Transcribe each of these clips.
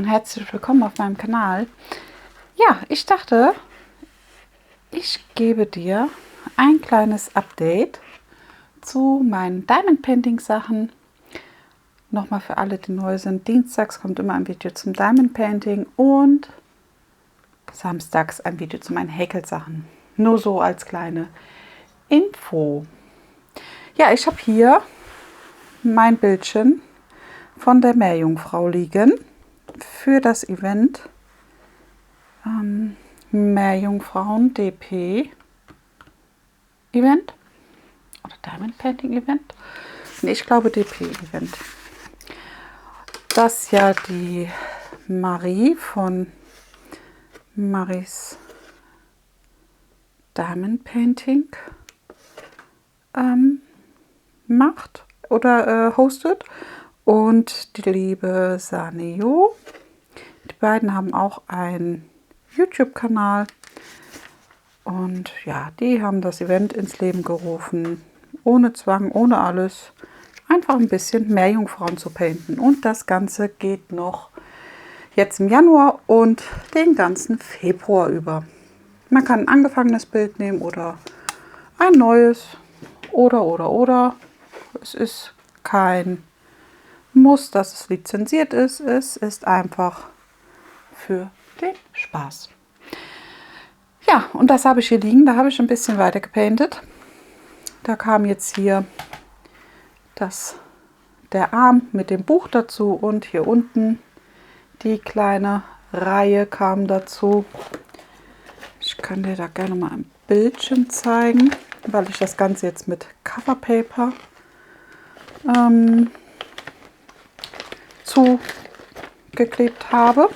und herzlich willkommen auf meinem Kanal. Ja, ich dachte, ich gebe dir ein kleines Update zu meinen Diamond Painting Sachen. Nochmal für alle, die neu sind: Dienstags kommt immer ein Video zum Diamond Painting und samstags ein Video zu meinen Häkelsachen. Nur so als kleine Info. Ja, ich habe hier mein Bildchen von der Meerjungfrau liegen für das Event Meerjungfrauen DP Event oder Diamond Painting Event. Nee, ich glaube DP Event. Das ja die Marie von Maries Diamond Painting macht oder hostet, und die liebe Saneo. Die beiden haben auch einen YouTube-Kanal und ja, die haben das Event ins Leben gerufen, ohne Zwang, ohne alles, einfach ein bisschen Meerjungfrauen zu painten. Und das Ganze geht noch jetzt im Januar und den ganzen Februar über. Man kann ein angefangenes Bild nehmen oder ein neues oder. Es ist kein Muss, dass es lizenziert ist. Es ist einfach für den Spaß. Ja, und das habe ich hier liegen. Da habe ich ein bisschen weiter gepaintet. Da kam jetzt hier der Arm mit dem Buch dazu und hier unten die kleine Reihe kam dazu. Ich kann dir da gerne mal ein Bildchen zeigen, weil ich das Ganze jetzt mit Coverpaper zugeklebt habe.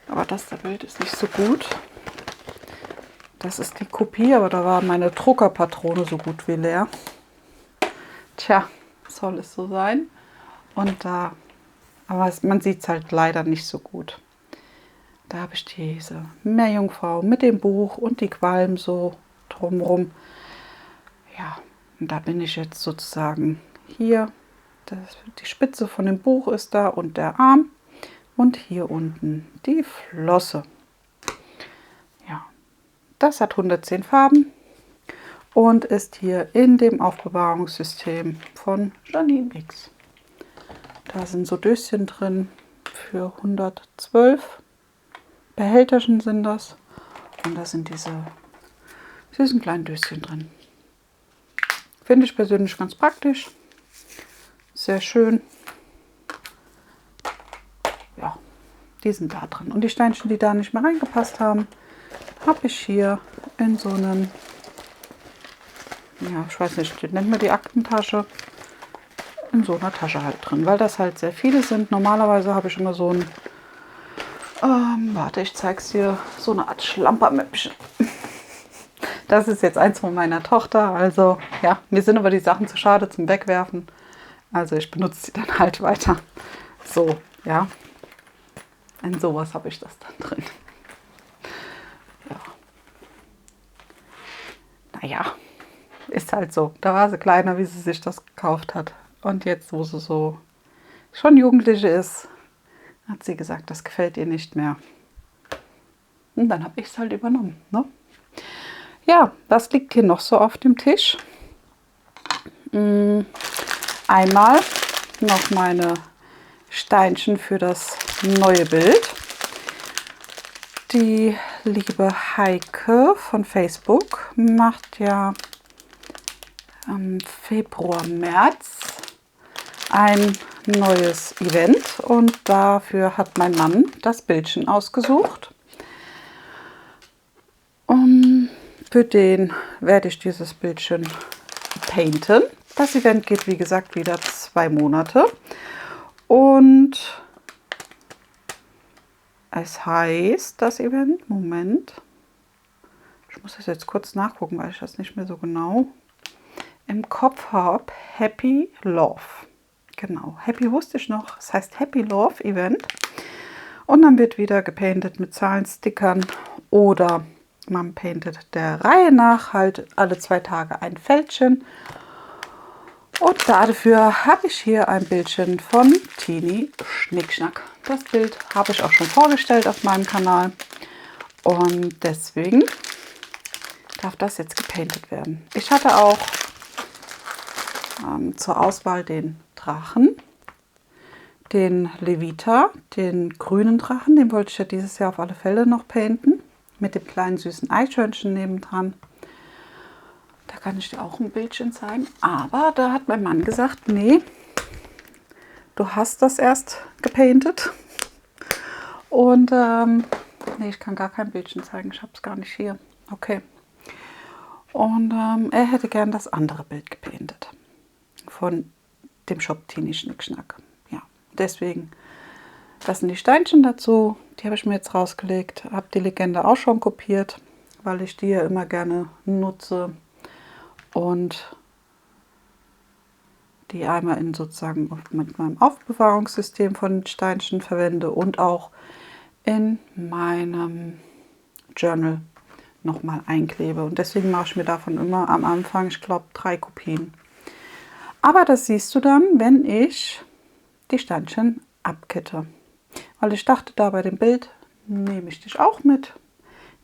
Aber das Bild ist nicht so gut. Das ist die Kopie, aber da war meine Druckerpatrone so gut wie leer. Tja, soll es so sein. Und da, aber man sieht es halt leider nicht so gut. Da habe ich diese Meerjungfrau mit dem Buch und die Qualm so drumherum. Ja, und da bin ich jetzt sozusagen hier. Die Spitze von dem Buch ist da und der Arm. Und hier unten die Flosse. Ja, das hat 110 Farben und ist hier in dem Aufbewahrungssystem von Janine X. Da sind so Döschen drin für 112 Behälterchen sind das. Und da sind diese süßen kleinen Döschen drin. Finde ich persönlich ganz praktisch. Sehr schön. Ja, die sind da drin. Und die Steinchen, die da nicht mehr reingepasst haben, habe ich hier in so einem, ja, ich weiß nicht, nennt man die Aktentasche, in so einer Tasche halt drin, weil das halt sehr viele sind. Normalerweise habe ich immer so ein, warte, ich zeige es dir, so eine Art Schlampermäppchen. Das ist jetzt eins von meiner Tochter, also ja, mir sind aber die Sachen zu schade zum Wegwerfen. Also ich benutze sie dann halt weiter. So, ja. In sowas habe ich das dann drin. Ja. Naja, ist halt so. Da war sie kleiner, wie sie sich das gekauft hat. Und jetzt, wo sie so schon Jugendliche ist, hat sie gesagt, das gefällt ihr nicht mehr. Und dann habe ich es halt übernommen. Ne? Ja, was liegt hier noch so auf dem Tisch? Einmal noch meine Steinchen für das neue Bild. Die liebe Heike von Facebook macht ja im Februar, März ein neues Event und dafür hat mein Mann das Bildchen ausgesucht. Für den werde ich dieses Bildchen painten. Das Event geht, wie gesagt, wieder 2 Monate. Und es heißt, das Event, Moment, ich muss das jetzt kurz nachgucken, weil ich das nicht mehr so genau im Kopf habe. Happy Love. Genau, Happy wusste ich noch. Es heißt Happy Love Event. Und dann wird wieder gepaintet mit Zahlenstickern oder man paintet der Reihe nach halt alle 2 Tage ein Fältchen. Und dafür habe ich hier ein Bildchen von Tini Schnickschnack. Das Bild habe ich auch schon vorgestellt auf meinem Kanal. Und deswegen darf das jetzt gepainted werden. Ich hatte auch zur Auswahl den Drachen, den Levita, den grünen Drachen. Den wollte ich ja dieses Jahr auf alle Fälle noch painten. Mit dem kleinen süßen Eichhörnchen nebendran. Da kann ich dir auch ein Bildchen zeigen. Aber da hat mein Mann gesagt, nee, du hast das erst gepaintet. Und nee, ich kann gar kein Bildchen zeigen. Ich habe es gar nicht hier. Okay. Und er hätte gern das andere Bild gepaintet. Von dem Shop Tini Schnickschnack. Ja, deswegen, das sind die Steinchen dazu. Die habe ich mir jetzt rausgelegt. Habe die Legende auch schon kopiert, weil ich die ja immer gerne nutze. Und die einmal in sozusagen mit meinem Aufbewahrungssystem von den Steinchen verwende und auch in meinem Journal nochmal einklebe. Und deswegen mache ich mir davon immer am Anfang, ich glaube, 3 Kopien. Aber das siehst du dann, wenn ich die Steinchen abkitte. Weil ich dachte, da bei dem Bild nehme ich dich auch mit.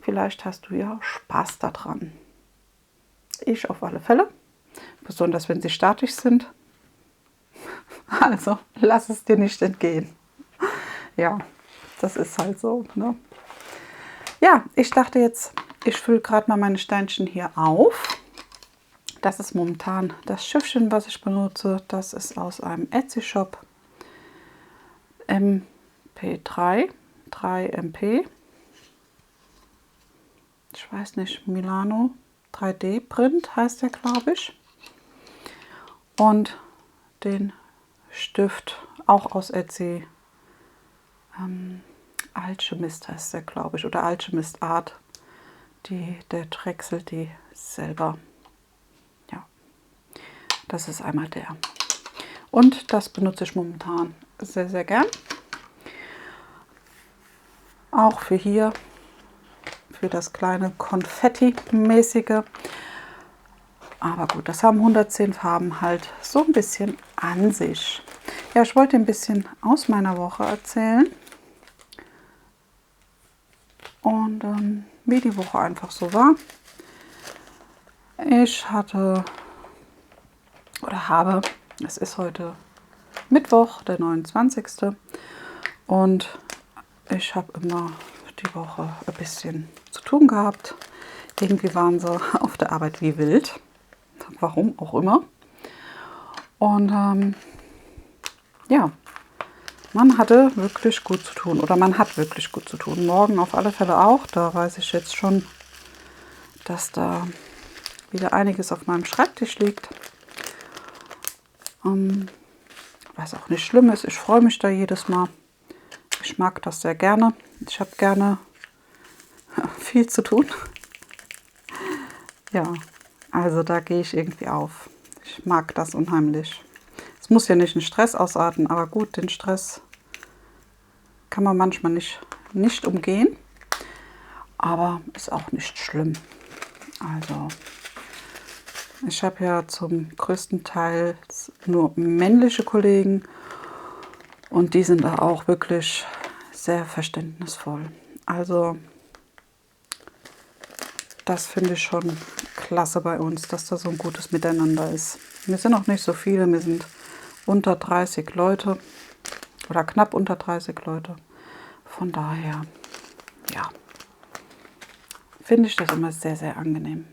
Vielleicht hast du ja Spaß daran. Ich auf alle Fälle. Besonders wenn sie statisch sind. Also lass es dir nicht entgehen. Ja, das ist halt so. Ne? Ja, ich dachte jetzt, ich fülle gerade mal meine Steinchen hier auf. Das ist momentan das Schiffchen, was ich benutze. Das ist aus einem Etsy-Shop. MP3, 3MP. Ich weiß nicht, Milano 3D Print heißt der, glaube ich. Und den Stift auch aus Etsy. Alchemist heißt der, glaube ich. Oder Alchemist Art. Der drechselt die selber. Ja, das ist einmal der. Und das benutze ich momentan sehr, sehr gern. Auch für hier, für das kleine Konfetti-mäßige. Aber gut, das haben 110 Farben halt so ein bisschen an sich. Ja, ich wollte ein bisschen aus meiner Woche erzählen. Und wie die Woche einfach so war. Ich hatte oder habe, es ist heute Mittwoch, der 29. Und ich habe immer die Woche ein bisschen zu tun gehabt. Irgendwie waren sie auf der Arbeit wie wild. Warum auch immer. Und ja, man hatte wirklich gut zu tun. Oder man hat wirklich gut zu tun. Morgen auf alle Fälle auch. Da weiß ich jetzt schon, dass da wieder einiges auf meinem Schreibtisch liegt. Was auch nicht schlimm ist. Ich freue mich da jedes Mal. Ich mag das sehr gerne. Ich habe gerne viel zu tun. Ja, also da gehe ich irgendwie auf. Ich mag das unheimlich. Es muss ja nicht in Stress ausarten, aber gut, den Stress kann man manchmal nicht umgehen. Aber ist auch nicht schlimm. Also, ich habe ja zum größten Teil nur männliche Kollegen. Und die sind da auch wirklich sehr verständnisvoll. Also das finde ich schon klasse bei uns, dass da so ein gutes Miteinander ist. Wir sind auch nicht so viele, wir sind unter 30 Leute oder knapp unter 30 Leute. Von daher, ja, finde ich das immer sehr, sehr angenehm.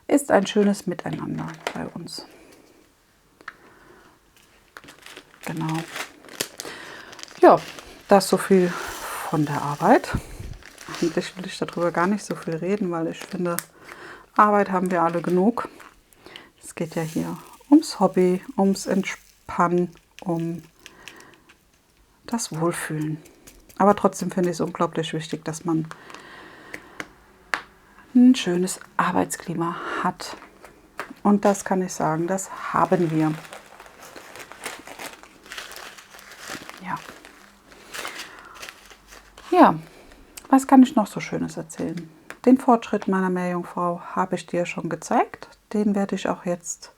Ist ein schönes Miteinander bei uns. Genau. Ja, das so viel von der Arbeit. Eigentlich will ich darüber gar nicht so viel reden, weil ich finde, Arbeit haben wir alle genug. Es geht ja hier ums Hobby, ums Entspannen, um das Wohlfühlen. Aber trotzdem finde ich es unglaublich wichtig, dass man ein schönes Arbeitsklima hat. Und das kann ich sagen, das haben wir. Ja, was kann ich noch so Schönes erzählen? Den Fortschritt meiner Meerjungfrau habe ich dir schon gezeigt. Den werde ich auch jetzt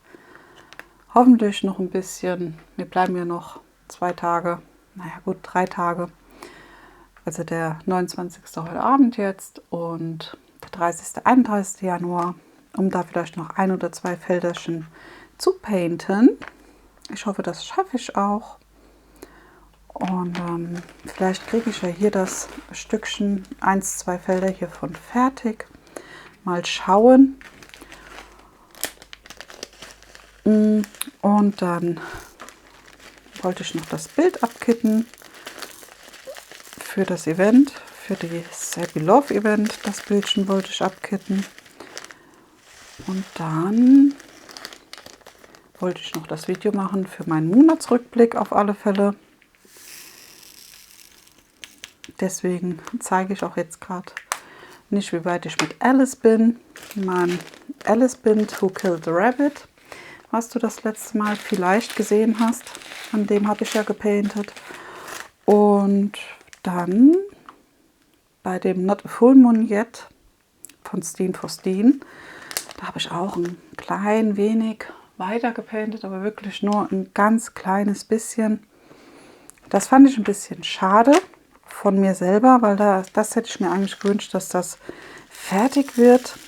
hoffentlich noch ein bisschen. Mir bleiben ja noch 2 Tage, naja gut, 3 Tage. Also der 29. heute Abend jetzt und der 30., 31. Januar, um da vielleicht noch 1 oder 2 Felderchen zu painten. Ich hoffe, das schaffe ich auch. Und vielleicht kriege ich ja hier das Stückchen, 1, 2 Felder hiervon fertig. Mal schauen. Und dann wollte ich noch das Bild abkitten für das Event, für die Sappy Love Event. Das Bildchen wollte ich abkitten. Und dann wollte ich noch das Video machen für meinen Monatsrückblick auf alle Fälle. Deswegen zeige ich auch jetzt gerade nicht, wie weit ich mit Alice bin. Mein Alice Bind Who Killed the Rabbit, was du das letzte Mal vielleicht gesehen hast. An dem habe ich ja gepaintet. Und dann bei dem Not a Full Moon Yet von Steen for Steen, da habe ich auch ein klein wenig weiter gepaintet, aber wirklich nur ein ganz kleines bisschen. Das fand ich ein bisschen schade von mir selber, weil das hätte ich mir eigentlich gewünscht, dass das fertig wird.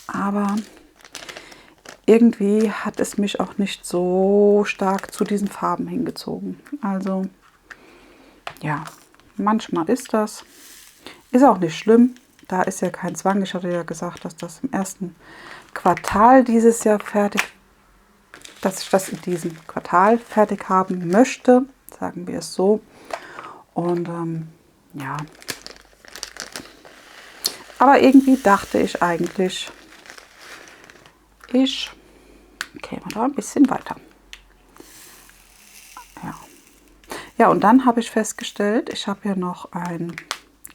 Aber irgendwie hat es mich auch nicht so stark zu diesen Farben hingezogen. Also ja, manchmal ist das. Ist auch nicht schlimm. Da ist ja kein Zwang. Ich hatte ja gesagt, dass das im ersten Quartal dieses Jahr fertig, dass ich das in diesem Quartal fertig haben möchte, sagen wir es so. Und ja, aber irgendwie dachte ich eigentlich, ich käme da ein bisschen weiter. Ja, ja, und dann habe ich festgestellt, ich habe ja noch ein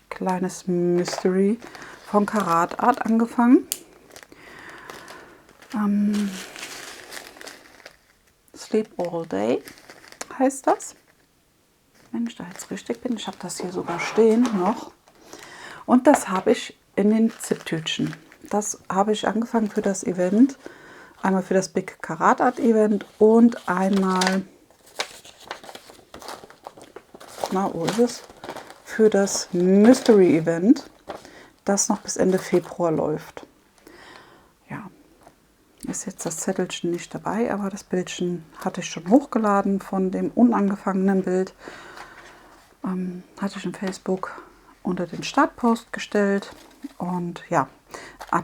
kleines Mystery von Karat Art angefangen. Sleep All Day heißt das. Wenn ich da jetzt richtig bin, ich habe das hier sogar stehen noch. Und das habe ich in den Ziptütchen. Das habe ich angefangen für das Event. Einmal für das Big Karat Art Event und einmal, na, wo ist es? Für das Mystery Event, das noch bis Ende Februar läuft. Ja, ist jetzt das Zettelchen nicht dabei, aber das Bildchen hatte ich schon hochgeladen von dem unangefangenen Bild. Hatte ich in Facebook unter den Startpost gestellt. Und ja,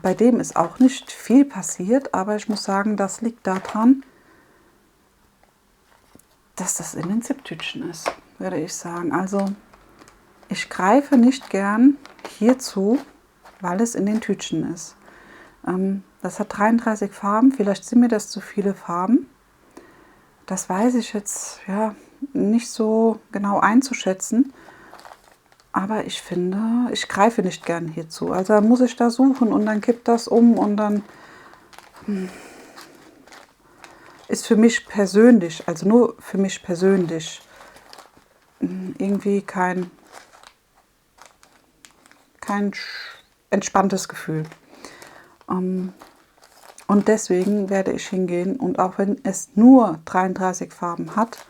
bei dem ist auch nicht viel passiert, aber ich muss sagen, das liegt daran, dass das in den Ziptütchen ist, würde ich sagen. Also ich greife nicht gern hierzu, weil es in den Tütchen ist. Das hat 33 Farben, vielleicht sind mir das zu viele Farben. Das weiß ich jetzt ja nicht so genau einzuschätzen. Aber ich finde, ich greife nicht gern hierzu. Also muss ich da suchen und dann kippt das um und dann ist für mich persönlich, also nur für mich persönlich, irgendwie kein entspanntes Gefühl. Und deswegen werde ich hingehen und auch wenn es nur 33 Farben hat,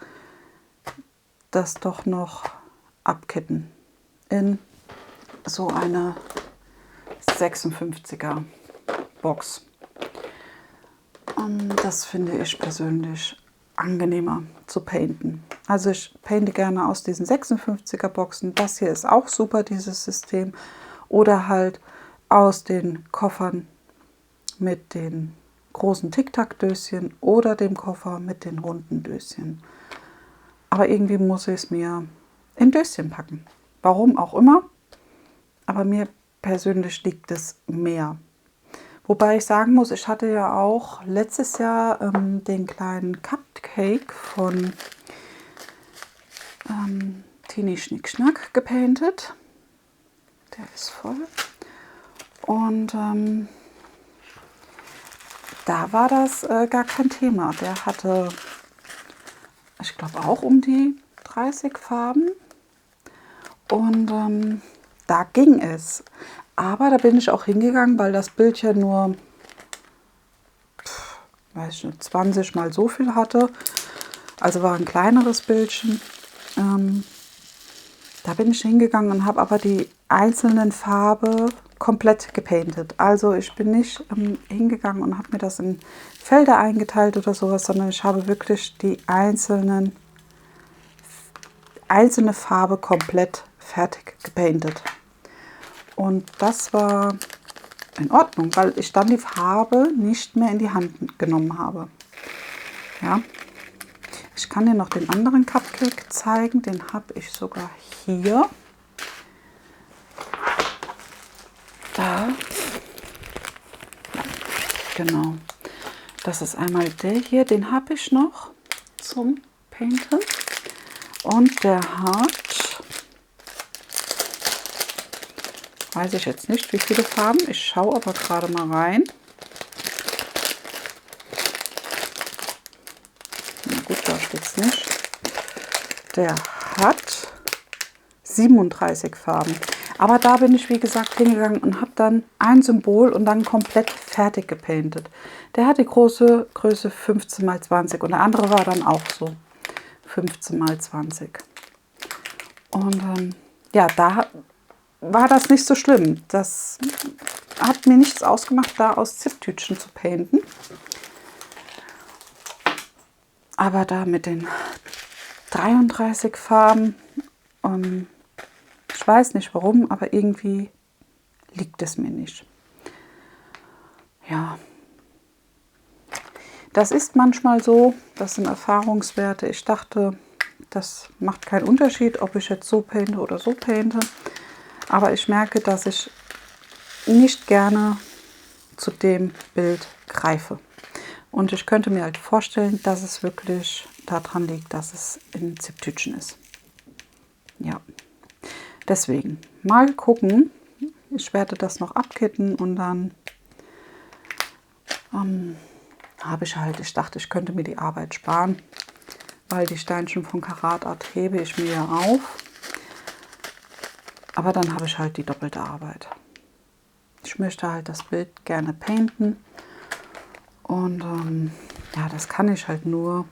das doch noch abkitten in so eine 56er Box. Das finde ich persönlich angenehmer zu painten. Also ich painte gerne aus diesen 56er Boxen. Das hier ist auch super, dieses System. Oder halt aus den Koffern mit den großen Tic-Tac-Döschen oder dem Koffer mit den runden Döschen. Aber irgendwie muss ich es mir in Döschen packen. Warum auch immer. Aber mir persönlich liegt es mehr. Wobei ich sagen muss, ich hatte ja auch letztes Jahr den kleinen Cupcake von Tini Schnickschnack gepaintet. Der ist voll. Und da war das gar kein Thema. Der hatte, ich glaube, auch um die 30 Farben. Und da ging es. Aber da bin ich auch hingegangen, weil das Bild ja nur weiß ich nicht, 20 mal so viel hatte. Also war ein kleineres Bildchen. Da bin ich hingegangen und habe aber die einzelnen Farben komplett gepaintet. Also ich bin nicht hingegangen und habe mir das in Felder eingeteilt oder sowas, sondern ich habe wirklich die einzelne Farbe komplett fertig gepaintet. Und das war in Ordnung, weil ich dann die Farbe nicht mehr in die Hand genommen habe. Ja. Ich kann dir noch den anderen Cupcake zeigen, den habe ich sogar hier. Da. Ja, genau. Das ist einmal der hier, den habe ich noch zum Painten. Und der hat, weiß ich jetzt nicht, wie viele Farben. Ich schaue aber gerade mal rein. Na gut, da steht es nicht. Der hat 37 Farben. Aber da bin ich, wie gesagt, hingegangen und habe dann ein Symbol und dann komplett fertig gepaintet. Der hat die große Größe 15 x 20 und der andere war dann auch so 15 x 20. Und ja, da war das nicht so schlimm. Das hat mir nichts ausgemacht, da aus Ziptütchen zu painten. Aber da mit den 33 Farben, ich weiß nicht warum, aber irgendwie liegt es mir nicht. Ja, das ist manchmal so, das sind Erfahrungswerte. Ich dachte, das macht keinen Unterschied, ob ich jetzt so painte oder so painte. Aber ich merke, dass ich nicht gerne zu dem Bild greife. Und ich könnte mir halt vorstellen, dass es wirklich daran liegt, dass es in Ziptütchen ist. Ja, deswegen mal gucken. Ich werde das noch abkitten und dann habe ich halt, ich dachte, ich könnte mir die Arbeit sparen, weil die Steinchen von Karat Art hebe ich mir ja auf. Aber dann habe ich halt die doppelte Arbeit. Ich möchte halt das Bild gerne painten. Und ja, das kann ich halt nur,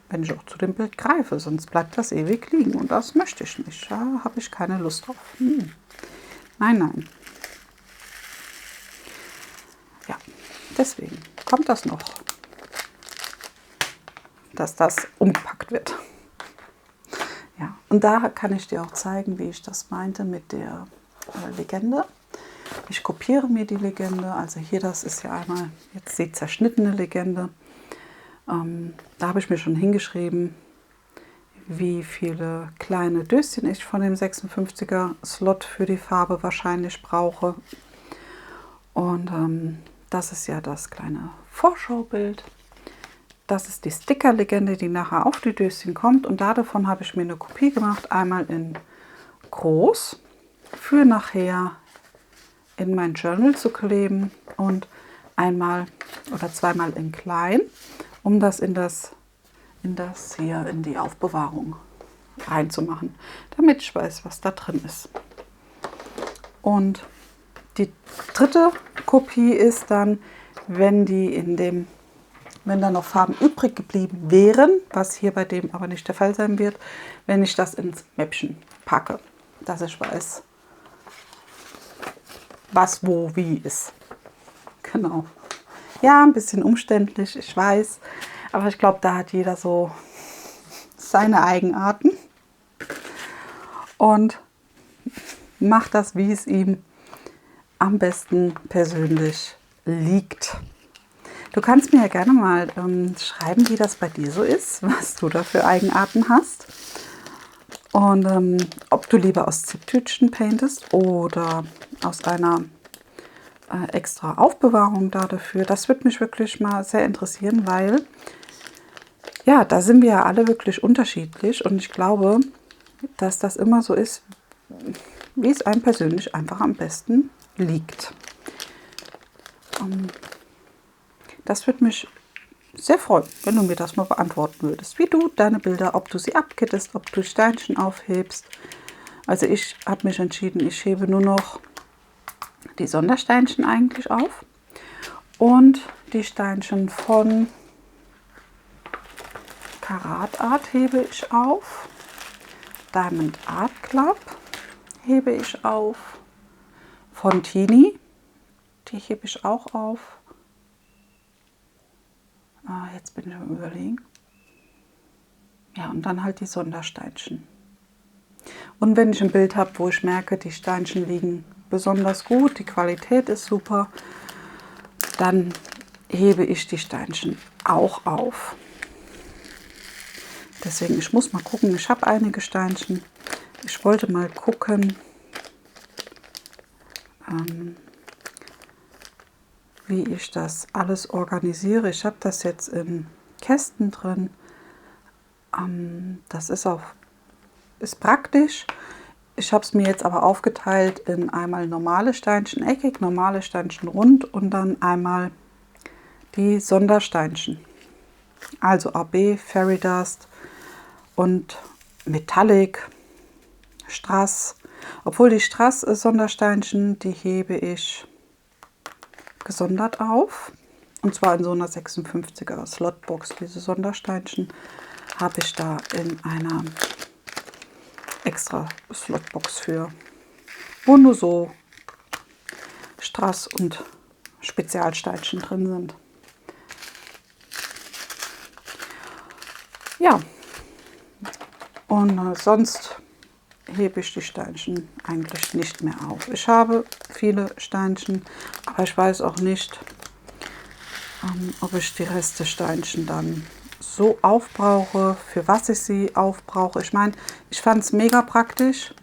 wenn ich auch zu dem Bild greife. Sonst bleibt das ewig liegen. Und das möchte ich nicht. Da habe ich keine Lust drauf. Nein, nein. Ja, deswegen kommt das noch, dass das umgepackt wird. Ja, und da kann ich dir auch zeigen, wie ich das meinte mit der Legende. Ich kopiere mir die Legende, also hier, das ist ja einmal jetzt die zerschnittene Legende. Da habe ich mir schon hingeschrieben, wie viele kleine Döschen ich von dem 56er Slot für die Farbe wahrscheinlich brauche. Und das ist ja das kleine Vorschaubild. Das ist die Sticker-Legende, die nachher auf die Döschen kommt. Und davon habe ich mir eine Kopie gemacht, einmal in groß, für nachher in mein Journal zu kleben und einmal oder zweimal in klein, um das in die Aufbewahrung reinzumachen, damit ich weiß, was da drin ist. Und die dritte Kopie ist dann, wenn da noch Farben übrig geblieben wären, was hier bei dem aber nicht der Fall sein wird, wenn ich das ins Mäppchen packe, dass ich weiß, was wo wie ist. Genau. Ja, ein bisschen umständlich, ich weiß, aber ich glaube, da hat jeder so seine Eigenarten und macht das, wie es ihm am besten persönlich liegt. Du kannst mir ja gerne mal schreiben, wie das bei dir so ist, was du da für Eigenarten hast. Und ob du lieber aus Ziptütchen paintest oder aus einer extra Aufbewahrung dafür. Das würde mich wirklich mal sehr interessieren, weil ja, da sind wir ja alle wirklich unterschiedlich. Und ich glaube, dass das immer so ist, wie es einem persönlich einfach am besten liegt. Das würde mich sehr freuen, wenn du mir das mal beantworten würdest. Wie du deine Bilder, ob du sie abkittest, ob du Steinchen aufhebst. Also ich habe mich entschieden, ich hebe nur noch die Sondersteinchen eigentlich auf. Und die Steinchen von Karat Art hebe ich auf. Diamond Art Club hebe ich auf. Fontini, die hebe ich auch auf. Jetzt bin ich am Überlegen. Ja, und dann halt die Sondersteinchen. Und wenn ich ein Bild habe, wo ich merke, die Steinchen liegen besonders gut, die Qualität ist super, dann hebe ich die Steinchen auch auf. Deswegen, ich muss mal gucken, ich habe einige Steinchen. Ich wollte mal gucken, wie ich das alles organisiere. Ich habe das jetzt in Kästen drin. Das ist praktisch. Ich habe es mir jetzt aber aufgeteilt in einmal normale Steinchen eckig, normale Steinchen rund und dann einmal die Sondersteinchen. Also AB, Fairy Dust und Metallic, Strass. Obwohl die Strass-Sondersteinchen, die hebe ich gesondert auf. Und zwar in so einer 56er Slotbox. Diese Sondersteinchen habe ich da in einer extra Slotbox für, wo nur so Strass und Spezialsteinchen drin sind. Ja, und sonst hebe ich die Steinchen eigentlich nicht mehr auf. Ich habe viele Steinchen, aber ich weiß auch nicht, ob ich die Reste Steinchen dann so aufbrauche, für was ich sie aufbrauche. Ich meine, ich fand es mega praktisch,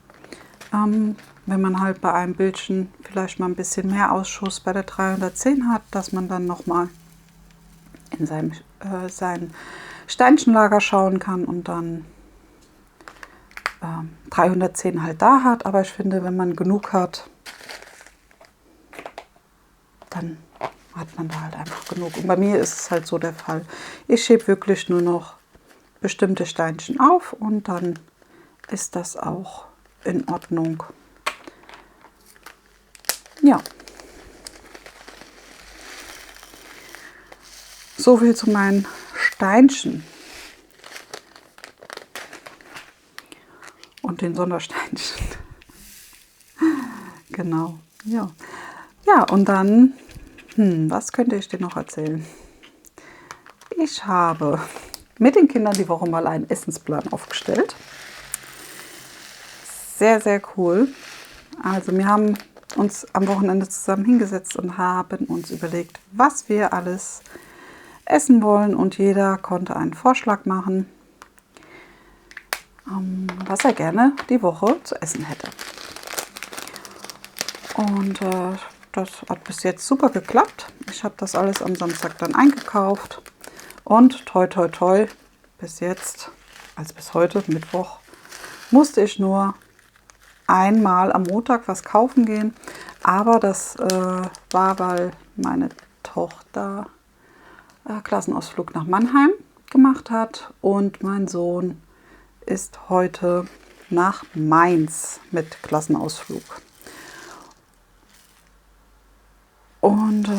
wenn man halt bei einem Bildchen vielleicht mal ein bisschen mehr Ausschuss bei der 310 hat, dass man dann nochmal in sein Steinchenlager schauen kann und dann 310 halt da hat. Aber ich finde, wenn man genug hat, dann hat man da halt einfach genug. Und bei mir ist es halt so der Fall. Ich hebe wirklich nur noch bestimmte Steinchen auf und dann ist das auch in Ordnung. Ja. So viel zu meinen Steinchen. Und den Sondersteinchen. Genau, ja. Ja, und dann, was könnte ich dir noch erzählen? Ich habe mit den Kindern die Woche mal einen Essensplan aufgestellt. Sehr, sehr cool. Also wir haben uns am Wochenende zusammen hingesetzt und haben uns überlegt, was wir alles essen wollen. Und jeder konnte einen Vorschlag machen, was er gerne die Woche zu essen hätte. Und das hat bis jetzt super geklappt. Ich habe das alles am Samstag dann eingekauft. Und toi toi toi, bis jetzt, also bis heute, Mittwoch, musste ich nur einmal am Montag was kaufen gehen. Aber das war, weil meine Tochter Klassenausflug nach Mannheim gemacht hat. Und mein Sohn ist heute nach Mainz mit Klassenausflug. Und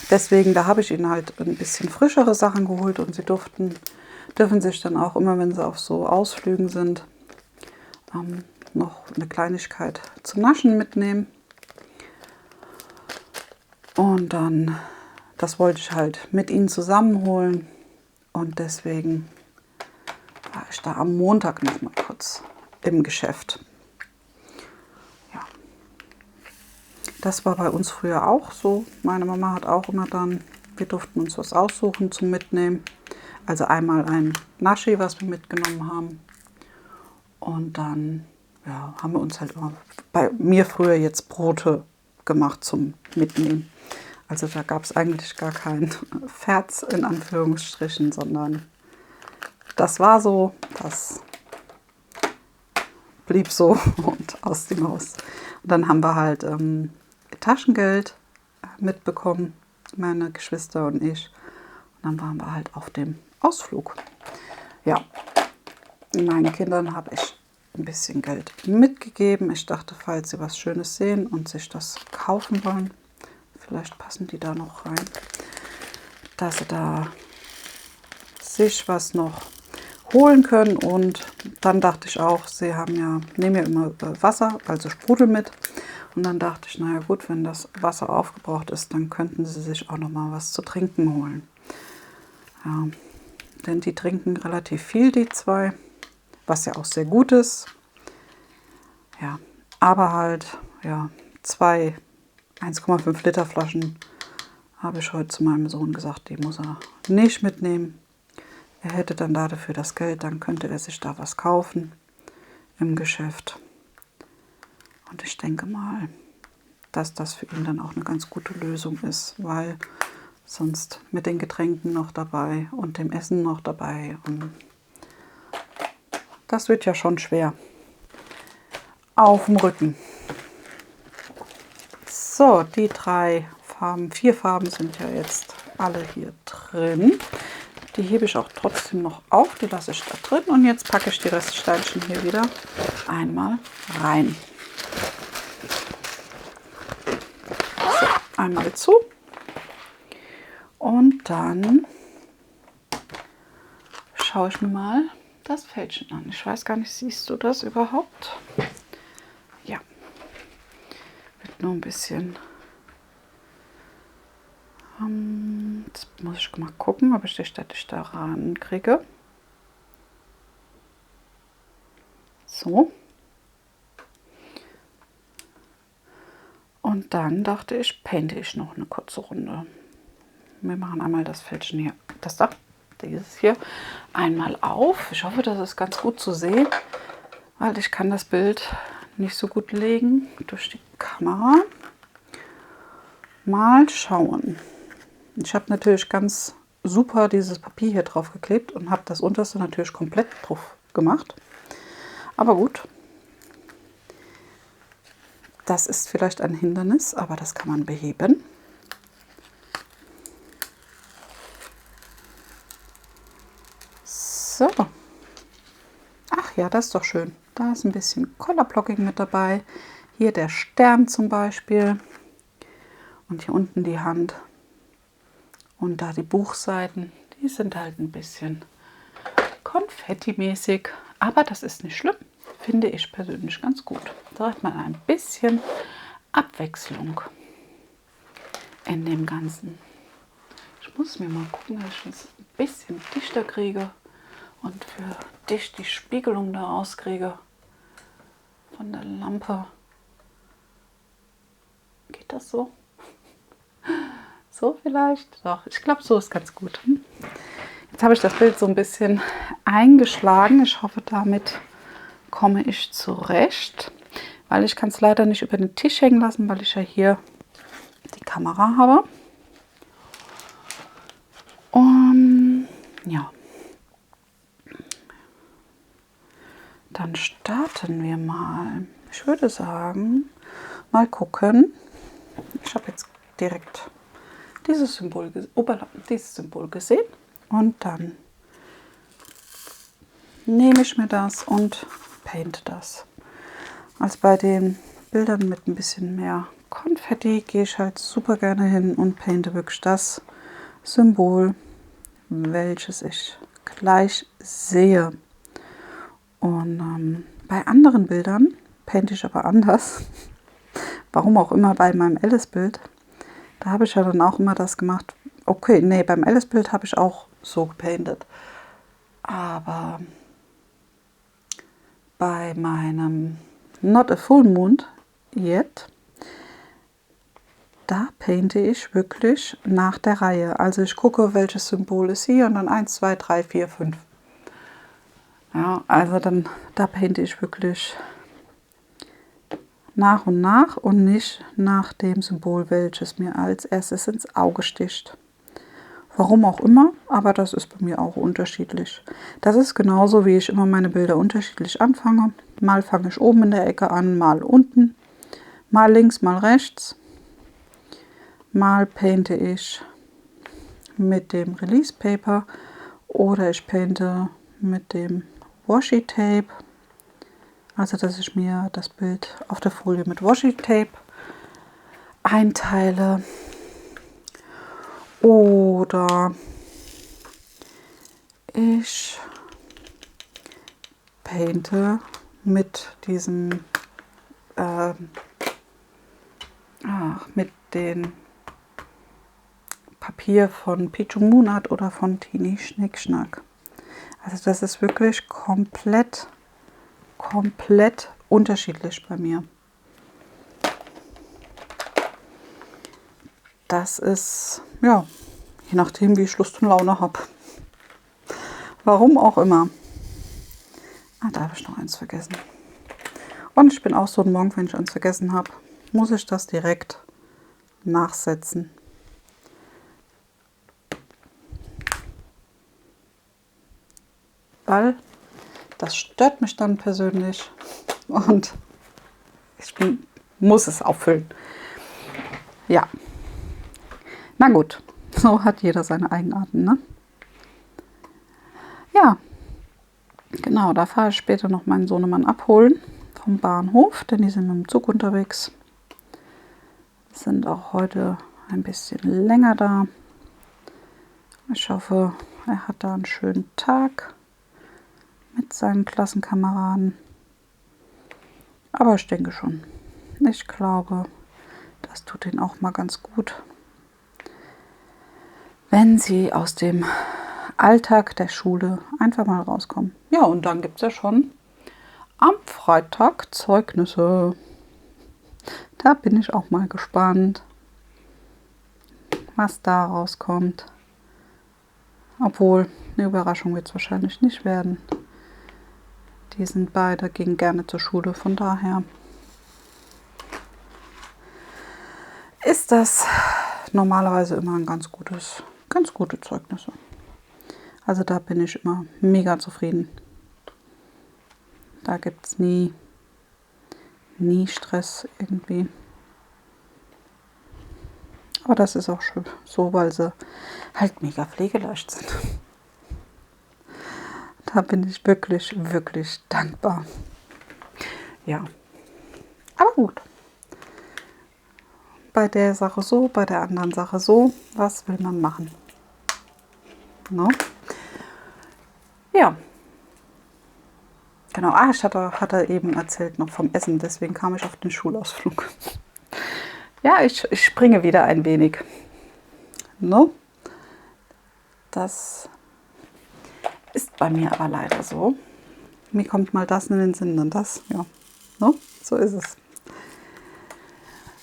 deswegen, da habe ich ihnen halt ein bisschen frischere Sachen geholt und sie dürfen sich dann auch immer, wenn sie auf so Ausflügen sind, noch eine Kleinigkeit zum Naschen mitnehmen. Und dann, das wollte ich halt mit ihnen zusammenholen und deswegen war ich da am Montag noch mal kurz im Geschäft. Ja. Das war bei uns früher auch so. Meine Mama hat auch immer dann, wir durften uns was aussuchen zum Mitnehmen. Also einmal ein Naschi, was wir mitgenommen haben. Und dann ja, haben wir uns halt immer, bei mir früher jetzt Brote gemacht zum Mitnehmen. Also da gab es eigentlich gar kein Ferz in Anführungsstrichen, sondern das war so, das blieb so und aus dem Haus. Und dann haben wir halt Taschengeld mitbekommen, meine Geschwister und ich. Und dann waren wir halt auf dem Ausflug. Ja, meinen Kindern habe ich ein bisschen Geld mitgegeben. Ich dachte, falls sie was Schönes sehen und sich das kaufen wollen, vielleicht passen die da noch rein, dass sie da sich was noch holen können. Und dann dachte ich auch, nehmen ja immer Wasser, also Sprudel mit. Und dann dachte ich, naja gut, wenn das Wasser aufgebraucht ist, dann könnten sie sich auch noch mal was zu trinken holen. Ja, denn die trinken relativ viel, die zwei, was ja auch sehr gut ist. Ja, aber halt, ja, 1,5 Liter Flaschen habe ich heute zu meinem Sohn gesagt, die muss er nicht mitnehmen. Er hätte dann dafür das Geld, dann könnte er sich da was kaufen im Geschäft. Und ich denke mal, dass das für ihn dann auch eine ganz gute Lösung ist, weil sonst mit den Getränken noch dabei und dem Essen noch dabei. Und das wird ja schon schwer. Auf dem Rücken. So, die 4 Farben sind ja jetzt alle hier drin. Die hebe ich auch trotzdem noch auf, die lasse ich da drin. Und jetzt packe ich die Reststeinchen hier wieder einmal rein. So, einmal zu. Und dann schaue ich mir mal das Fältchen an. Ich weiß gar nicht, siehst du das überhaupt? Ja. Wird nur ein bisschen. Jetzt muss ich mal gucken, ob ich die Städtisch da rankriege. So. Und dann dachte ich, painte ich noch eine kurze Runde. Wir machen einmal das Fältchen hier, dieses hier, einmal auf. Ich hoffe, das ist ganz gut zu sehen, weil ich kann das Bild nicht so gut legen durch die Kamera. Mal schauen. Ich habe natürlich ganz super dieses Papier hier drauf geklebt und habe das unterste natürlich komplett drauf gemacht. Aber gut, das ist vielleicht ein Hindernis, aber das kann man beheben. So. Ach ja, das ist doch schön. Da ist ein bisschen Color Blocking mit dabei. Hier der Stern zum Beispiel. Und hier unten die Hand. Und da die Buchseiten, die sind halt ein bisschen konfettimäßig. Aber das ist nicht schlimm, finde ich persönlich ganz gut. Da hat man ein bisschen Abwechslung in dem Ganzen. Ich muss mir mal gucken, dass ich es ein bisschen dichter kriege und für dich die Spiegelung da rauskriege von der Lampe. Geht das so? So vielleicht? Doch, ich glaube, so ist ganz gut. Jetzt habe ich das Bild so ein bisschen eingeschlagen. Ich hoffe, damit komme ich zurecht. Weil ich kann es leider nicht über den Tisch hängen lassen, weil ich ja hier die Kamera habe. Und ja. Dann starten wir mal. Ich würde sagen, mal gucken. Ich habe jetzt direkt dieses Symbol gesehen und dann nehme ich mir das und painte das. Also bei den Bildern mit ein bisschen mehr Konfetti gehe ich halt super gerne hin und painte wirklich das Symbol, welches ich gleich sehe. Und bei anderen Bildern painte ich aber anders. Warum auch immer bei meinem Alice-Bild. Da habe ich ja dann auch immer das gemacht. Okay, nee, beim Alice-Bild habe ich auch so gepaintet. Aber bei meinem Not a Full Moon Yet, da painte ich wirklich nach der Reihe. Also ich gucke, welches Symbol ist hier und dann 1, 2, 3, 4, 5. Ja, also dann, da painte ich wirklich nach und nach und nicht nach dem Symbol, welches mir als erstes ins Auge sticht. Warum auch immer, aber das ist bei mir auch unterschiedlich. Das ist genauso, wie ich immer meine Bilder unterschiedlich anfange. Mal fange ich oben in der Ecke an, mal unten, mal links, mal rechts. Mal painte ich mit dem Release Paper oder ich painte mit dem Washi Tape. Also, dass ich mir das Bild auf der Folie mit Washi Tape einteile. Oder ich painte mit diesem, mit dem Papier von Pichu Munat oder von Tini Schnickschnack. Also das ist wirklich komplett unterschiedlich bei mir. Das ist, ja, je nachdem, wie ich Lust und Laune habe. Warum auch immer. Ah, da habe ich noch eins vergessen. Und ich bin auch so ein Monk, wenn ich eins vergessen habe, muss ich das direkt nachsetzen. Weil das stört mich dann persönlich und muss es auffüllen. Ja. Na gut, so hat jeder seine Eigenarten, ne? Ja, genau, da fahre ich später noch meinen Sohnemann abholen vom Bahnhof, denn die sind mit dem Zug unterwegs. Sind auch heute ein bisschen länger da. Ich hoffe, er hat da einen schönen Tag mit seinen Klassenkameraden. Aber ich denke schon. Ich glaube, das tut ihnen auch mal ganz gut, wenn sie aus dem Alltag der Schule einfach mal rauskommen. Ja, und dann gibt es ja schon am Freitag Zeugnisse. Da bin ich auch mal gespannt, was da rauskommt. Obwohl, eine Überraschung wird es wahrscheinlich nicht werden. Die sind beide, gehen gerne zur Schule, von daher ist das normalerweise immer ein ganz gute Zeugnisse. Also da bin ich immer mega zufrieden. Da gibt es nie Stress irgendwie. Aber das ist auch schön, so, weil sie halt mega pflegeleicht sind. Da bin ich wirklich dankbar. Ja, aber gut. Bei der Sache so, bei der anderen Sache so. Was will man machen? No? Ja. Genau, ich hatte eben erzählt noch vom Essen, deswegen kam ich auf den Schulausflug. Ja, ich springe wieder ein wenig. No? Das ist bei mir aber leider so. Mir kommt mal das in den Sinn, dann das. Ja, no? So ist es.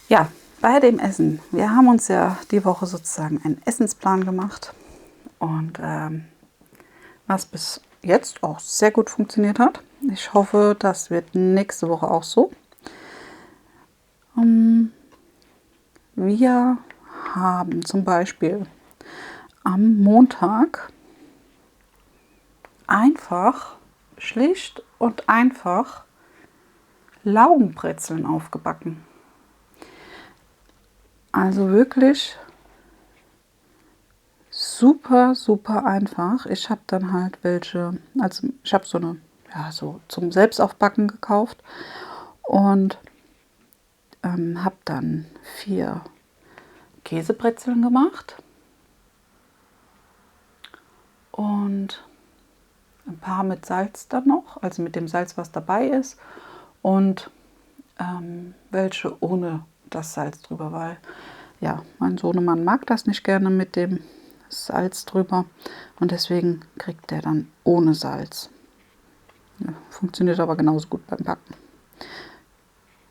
Ja, bei dem Essen. Wir haben uns ja die Woche sozusagen einen Essensplan gemacht. Und was bis jetzt auch sehr gut funktioniert hat. Ich hoffe, das wird nächste Woche auch so. Wir haben zum Beispiel am Montag schlicht und einfach Laugenbrezeln aufgebacken. Also wirklich super einfach. Ich habe dann halt welche, also ich habe so eine, ja, so zum Selbstaufbacken gekauft und habe dann 4 Käsebrezeln gemacht und ein paar mit Salz dann noch, also mit dem Salz, was dabei ist, und welche ohne das Salz drüber, weil ja, mein Sohnemann mag das nicht gerne mit dem Salz drüber und deswegen kriegt der dann ohne Salz. Ja, funktioniert aber genauso gut beim Backen.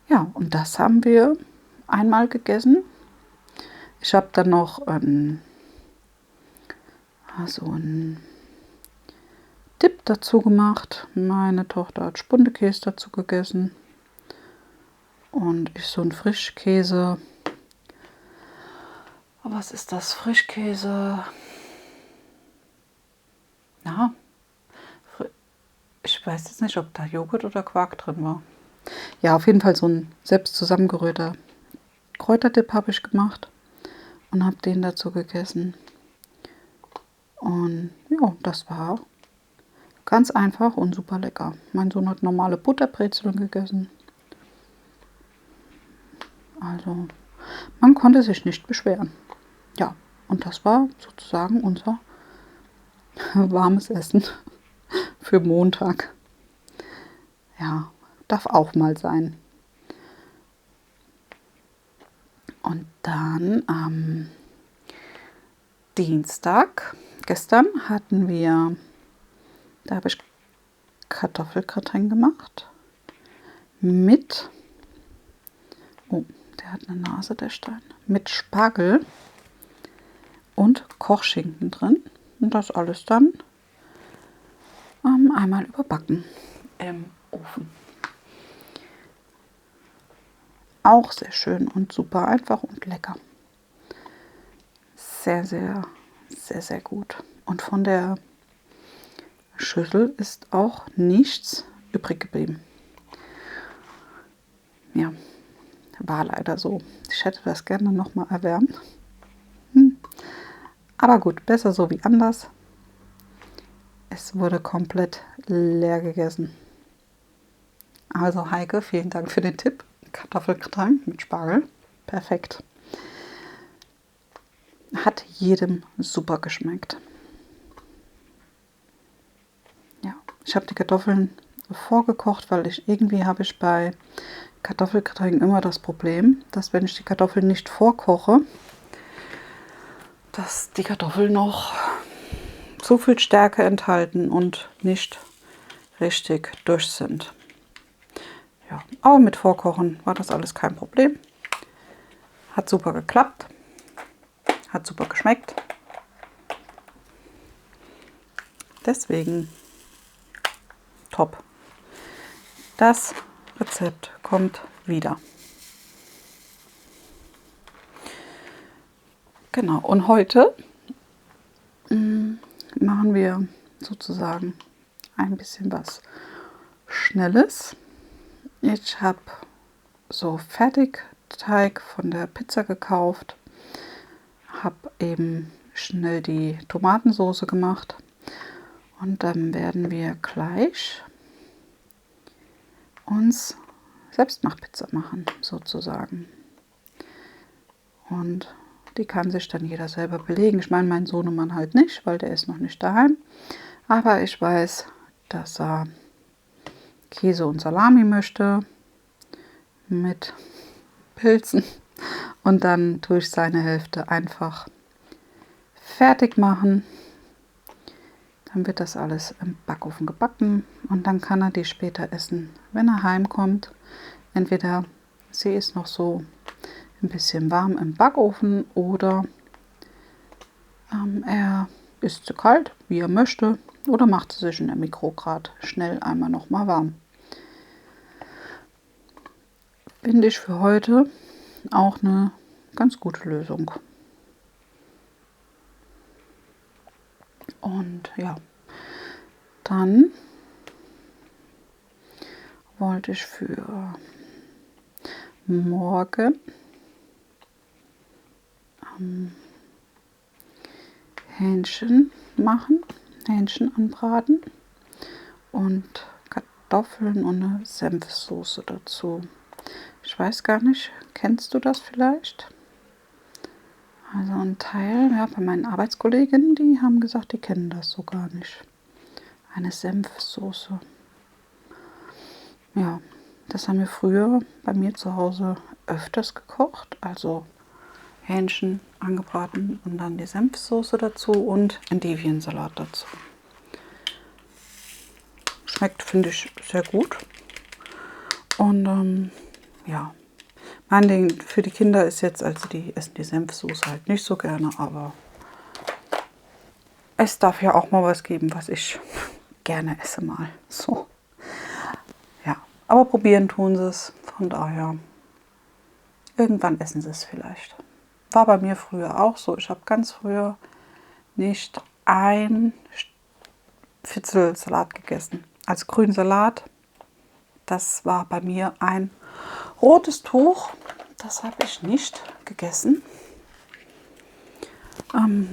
Ja, und das haben wir einmal gegessen. Ich habe dann noch einen Dip dazu gemacht. Meine Tochter hat Spundekäse dazu gegessen. Und ich so einen Frischkäse. Aber was ist das? Frischkäse? Ja, ich weiß jetzt nicht, ob da Joghurt oder Quark drin war. Ja, auf jeden Fall so ein selbst zusammengerührter Kräuterdip habe ich gemacht und habe den dazu gegessen. Und ja, das war ganz einfach und super lecker. Mein Sohn hat normale Butterbrezeln gegessen. Also, man konnte sich nicht beschweren. Ja, und das war sozusagen unser warmes Essen für Montag. ja, darf auch mal sein. Und dann am Dienstag, gestern, da habe ich Kartoffelgratin gemacht mit, oh, der hat eine Nase, der Stein, mit Spargel und Kochschinken drin. Und das alles dann einmal überbacken im Ofen. Auch sehr schön und super einfach und lecker. Sehr, sehr, sehr, sehr gut. Und von der Schüssel ist auch nichts übrig geblieben. Ja, war leider so. Ich hätte das gerne nochmal erwärmt. Aber gut, besser so wie anders. Es wurde komplett leer gegessen. Also Heike, vielen Dank für den Tipp. Kartoffelgratin mit Spargel. Perfekt. Hat jedem super geschmeckt. Ja, ich habe die Kartoffeln vorgekocht, weil irgendwie habe ich bei Kartoffelgratin immer das Problem, dass wenn ich die Kartoffeln nicht vorkoche, dass die Kartoffeln noch zu viel Stärke enthalten und nicht richtig durch sind. Ja, aber mit Vorkochen war das alles kein Problem. Hat super geklappt. Hat super geschmeckt. Deswegen top. Das Rezept kommt wieder. Genau, und heute machen wir sozusagen ein bisschen was Schnelles. Ich habe so Fertigteig von der Pizza gekauft, habe eben schnell die Tomatensauce gemacht und dann werden wir gleich uns Selbstmachpizza machen, sozusagen. Und die kann sich dann jeder selber belegen. Ich meine, mein Sohnemann halt nicht, weil der ist noch nicht daheim. Aber ich weiß, dass er Käse und Salami möchte mit Pilzen. Und dann tue ich seine Hälfte einfach fertig machen. Dann wird das alles im Backofen gebacken und dann kann er die später essen, wenn er heimkommt. Entweder sie ist noch so ein bisschen warm im Backofen oder er isst sie kalt, wie er möchte, oder macht sie sich in der Mikrograd schnell einmal noch mal warm. Finde ich für heute auch eine ganz gute Lösung. Und ja, dann wollte ich für morgen Hähnchen machen, Hähnchen anbraten und Kartoffeln und eine Senfsoße dazu. Ich weiß gar nicht, kennst du das vielleicht? Also ein Teil, ja, bei meinen Arbeitskolleginnen, die haben gesagt, die kennen das so gar nicht. Eine Senfsoße. Ja, das haben wir früher bei mir zu Hause öfters gekocht. Also Hähnchen angebraten und dann die Senfsoße dazu und Endiviensalat dazu. Schmeckt, finde ich, sehr gut. Und ja, mein Ding für die Kinder ist jetzt, also die essen die Senfsoße halt nicht so gerne, aber es darf ja auch mal was geben, was ich gerne esse mal. So. Ja, aber probieren tun sie es, von daher, irgendwann essen sie es vielleicht. War bei mir früher auch so. Ich habe ganz früher nicht ein Fitzel Salat gegessen. Als grünen Salat, das war bei mir ein rotes Tuch. Das habe ich nicht gegessen.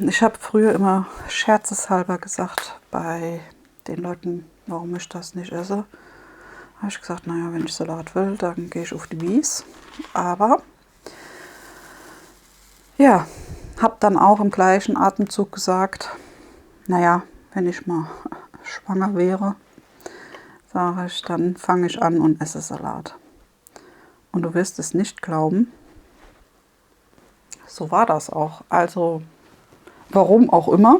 Ich habe früher immer scherzeshalber gesagt, bei den Leuten, warum ich das nicht esse, habe ich gesagt, naja, wenn ich Salat will, dann gehe ich auf die Wies. Aber ja, habe dann auch im gleichen Atemzug gesagt, naja, wenn ich mal schwanger wäre, sage ich, dann fange ich an und esse Salat. Und du wirst es nicht glauben, so war das auch. Also, warum auch immer,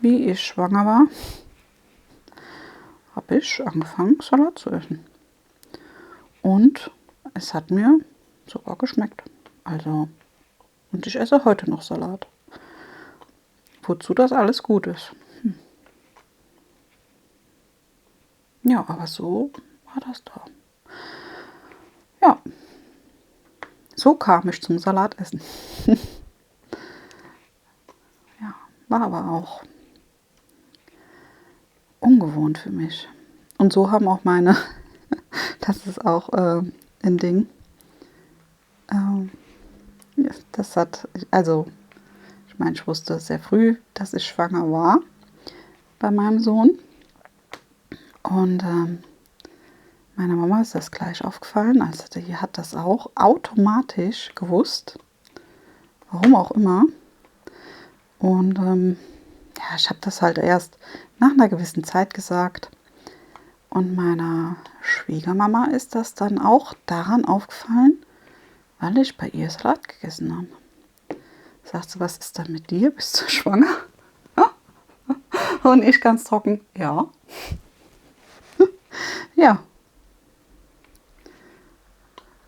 wie ich schwanger war, habe ich angefangen, Salat zu essen. Und es hat mir sogar geschmeckt. Also, und ich esse heute noch Salat. Wozu das alles gut ist. Ja, aber so war das da. Ja, so kam ich zum Salatessen. Ja, war aber auch ungewohnt für mich. Und so haben auch meine, das ist auch ein Ding, ja, das hat, also ich meine, ich wusste sehr früh, dass ich schwanger war bei meinem Sohn. Und meiner Mama ist das gleich aufgefallen, also die hat das auch automatisch gewusst, warum auch immer. Und ja, ich habe das halt erst nach einer gewissen Zeit gesagt. Und meiner Schwiegermama ist das dann auch daran aufgefallen, weil ich bei ihr Salat gegessen habe. Sagt sie, was ist da mit dir? Bist du schwanger? Und ich ganz trocken, ja. Ja.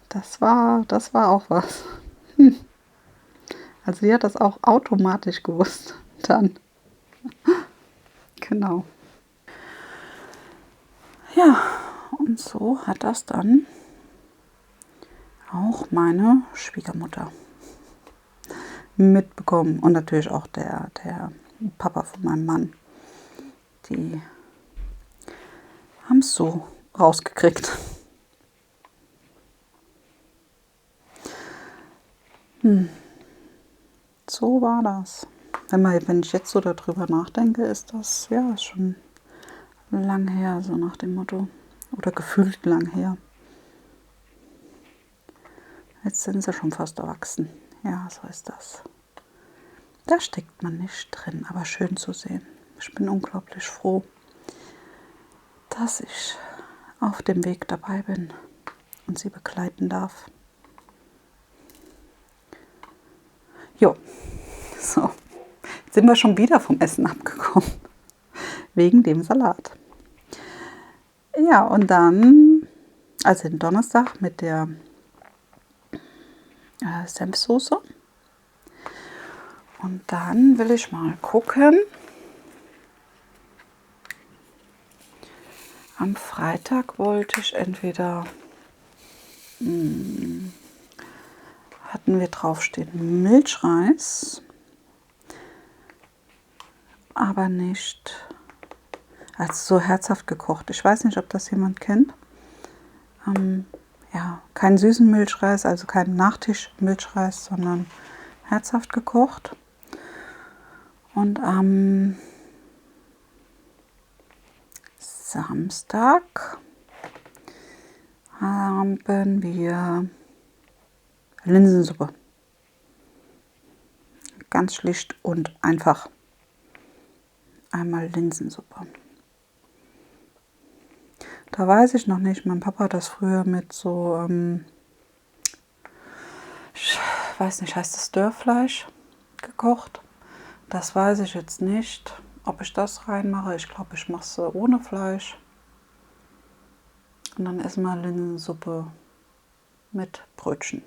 Das war auch was. Also sie hat das auch automatisch gewusst. Dann. Genau. Ja, und so hat das dann auch meine Schwiegermutter mitbekommen. Und natürlich auch der Papa von meinem Mann. Die haben es so rausgekriegt. So war das. Wenn ich jetzt so darüber nachdenke, ist das ja schon lang her, so nach dem Motto. Oder gefühlt lang her. Jetzt sind sie schon fast erwachsen. Ja, so ist das. Da steckt man nicht drin, aber schön zu sehen. Ich bin unglaublich froh, dass ich auf dem Weg dabei bin und sie begleiten darf. Jo, so. Jetzt sind wir schon wieder vom Essen abgekommen. Wegen dem Salat. Ja, und dann, also den Donnerstag mit der Senfsoße. Und dann will ich mal gucken. Am Freitag wollte ich entweder, hatten wir draufstehen, Milchreis, aber nicht, also so herzhaft gekocht. Ich weiß nicht, ob das jemand kennt. Ja, keinen süßen Milchreis, also keinen Nachtisch-Milchreis, sondern herzhaft gekocht. Und am Samstag haben wir Linsensuppe. Ganz schlicht und einfach. Einmal Linsensuppe. Da weiß ich noch nicht, mein Papa hat das früher mit so, ich weiß nicht, heißt das Dörrfleisch gekocht? Das weiß ich jetzt nicht, ob ich das reinmache. Ich glaube, ich mache es ohne Fleisch. Und dann essen wir Linsensuppe mit Brötchen.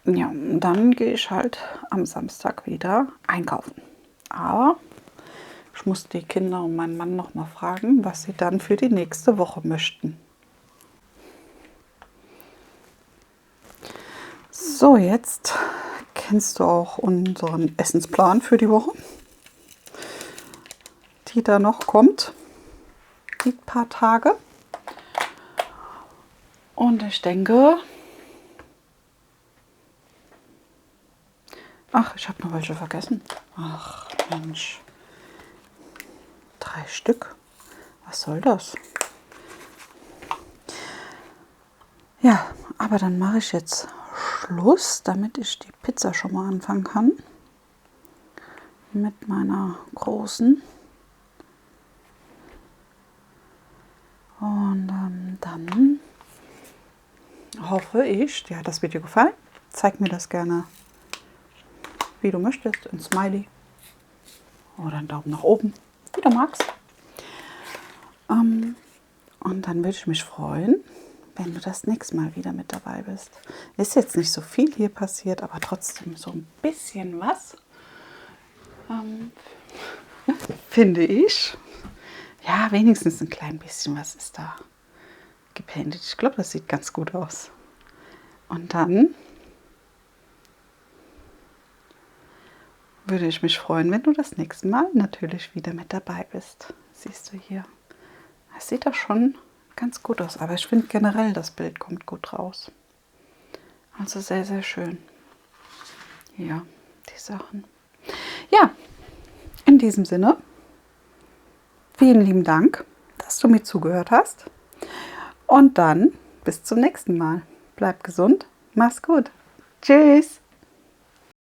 Ja, und dann gehe ich halt am Samstag wieder einkaufen. Aber ich muss die Kinder und meinen Mann noch mal fragen, was sie dann für die nächste Woche möchten. So, jetzt kennst du auch unseren Essensplan für die Woche, die da noch kommt, die paar Tage. Und ich denke, ach, ich habe noch welche vergessen. Ach Mensch, 3 Stück. Was soll das? Ja, aber dann mache ich jetzt Schluss, damit ich die Pizza schon mal anfangen kann. mit meiner großen. Und dann hoffe ich, dir hat das Video gefallen. Zeig mir das gerne, wie du möchtest, ein Smiley oder einen Daumen nach oben, wie du magst. Und dann würde ich mich freuen, wenn du das nächste Mal wieder mit dabei bist. Ist jetzt nicht so viel hier passiert, aber trotzdem so ein bisschen was, finde ich. Ja, wenigstens ein klein bisschen was ist da gepainted. Ich glaube, das sieht ganz gut aus. Und dann würde ich mich freuen, wenn du das nächste Mal natürlich wieder mit dabei bist. Siehst du hier. Es sieht doch schon ganz gut aus, aber ich finde generell, das Bild kommt gut raus. Also sehr, sehr schön. Ja, die Sachen. Ja, in diesem Sinne, vielen lieben Dank, dass du mir zugehört hast. Und dann bis zum nächsten Mal. Bleib gesund, mach's gut. Tschüss.